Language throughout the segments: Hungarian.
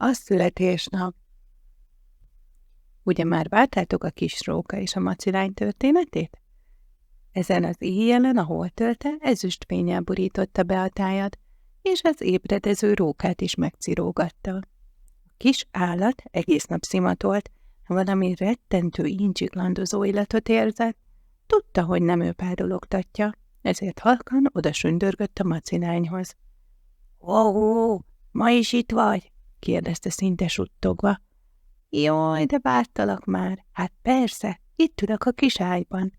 A születésnap. Ugye már vártátok a kis róka és a macilány történetét? Ezen az éjjelen a holtölte ezüstfénnyel borította be a tájat, és az ébredező rókát is megcirógatta. A kis állat egész nap szimatolt, valami rettentő incsiklandozó illatot érzett, tudta, hogy nem ő párologtatja, ezért halkan oda sündörgött a macilányhoz. Ó, ma is itt vagy? Kérdezte szinte suttogva. Jaj, de vártalak már. Hát persze, itt ülök a kis ágyban.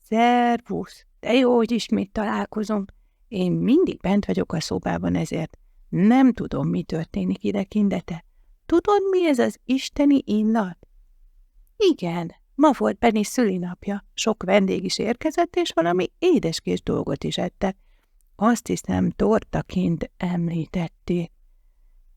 Szervusz, de jó, hogy ismét találkozunk. Én mindig bent vagyok a szobában, ezért nem tudom, mi történik idekint, de te tudod, mi ez az isteni illat? Igen, ma volt Benni szülinapja. Sok vendég is érkezett, és valami édeskés dolgot is ettek. Azt hiszem, tortaként említették.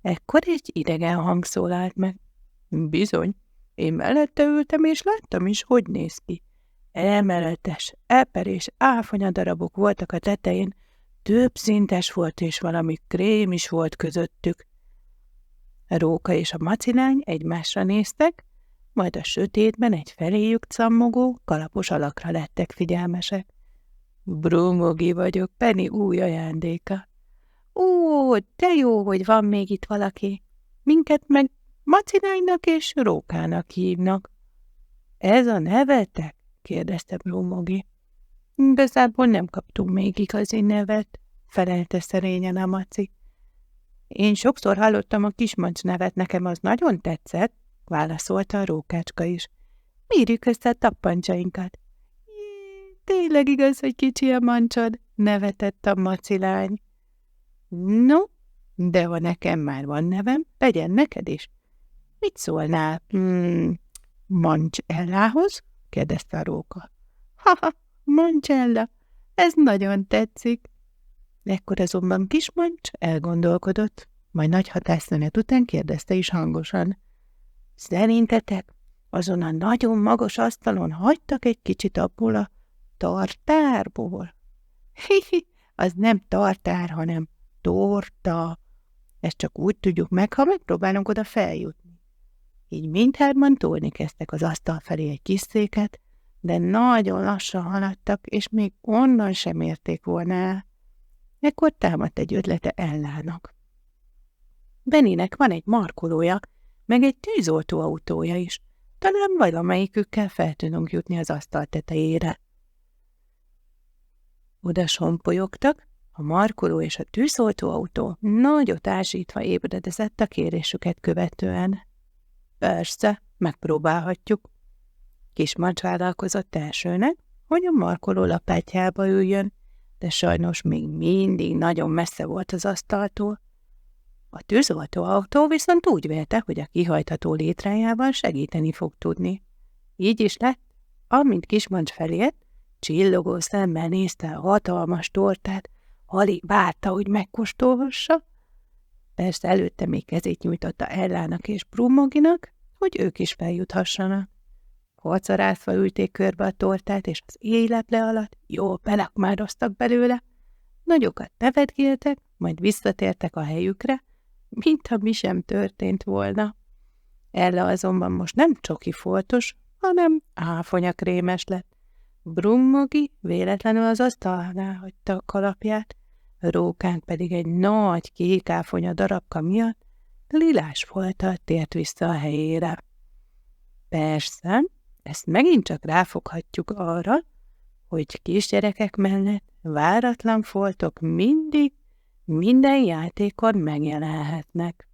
Ekkor egy idegen hang szólalt meg. Bizony, én mellette ültem, és láttam is, hogy néz ki. Emeletes, eper és áfonya darabok voltak a tetején, több szintes volt, és valami krém is volt közöttük. A róka és a macilány egymásra néztek, majd a sötétben egy feléjük cammogó, kalapos alakra lettek figyelmesek. Brumogi vagyok, Penny új ajándéka. Ó, de jó, hogy van még itt valaki. Minket meg Macilánynak és Rókának hívnak. Ez a nevetek? Kérdezte Brumogi. Igazából nem kaptunk még igazi nevet, felelte szerényen a Maci. Én sokszor hallottam a kismancs nevet, nekem az nagyon tetszett, válaszolta a rókácska is. Mérjük össze a tappancsainkat. Tényleg igaz, hogy kicsi a mancsod, nevetett a macilány. No, de ha nekem már van nevem, legyen neked is. Mit szólnál? Mancellához? kérdezte a róka. Ha, Mancella, ez nagyon tetszik. Ekkor azonban kis mancs elgondolkodott, majd nagy hatásszünet után kérdezte is hangosan. Szerintetek azon a nagyon magas asztalon hagytak egy kicsit abból a tartárból? Hihi, az nem tartár, hanem torta. Ezt csak úgy tudjuk meg, ha megpróbálunk oda feljutni. Így mindhárman tolni kezdtek az asztal felé egy kis széket, de nagyon lassan haladtak, és még onnan sem érték volna el. Ekkor támadt egy ötlete Ellának. Benninek van egy markolója, meg egy tűzoltóautója is. Talán valamelyikükkel fel tudunk jutni az asztal tetejére. Oda sompolyogtak, a markoló és a tűzoltóautó nagyot ásítva ébredezett a kérésüket követően. Persze, megpróbálhatjuk. Kismancs vállalkozott elsőnek, hogy a markoló lapátjába üljön, de sajnos még mindig nagyon messze volt az asztaltól. A tűzoltóautó viszont úgy vélte, hogy a kihajtható létrájával segíteni fog tudni. Így is lett, amint Kismancs felért, csillogó szemmel nézte a hatalmas tortát, alig várta, hogy megkóstolhassa. Persze előtte még kezét nyújtotta Ellának és Brumoginak, hogy ők is feljuthassanak. Kocarázva ülték körbe a tortát, és az éjleple alatt jól belakmároztak belőle. Nagyokat nevetgéltek, majd visszatértek a helyükre, mintha mi sem történt volna. Ella azonban most nem csoki foltos, hanem áfonyakrémes lett. Brumogi véletlenül az asztalnál hagyta a kalapját, Rókánk pedig egy nagy kék áfonya darabka miatt lilás folttal tért vissza a helyére. Persze, ezt megint csak ráfoghatjuk arra, hogy kisgyerekek mellett váratlan foltok mindig, minden játékon megjelenhetnek.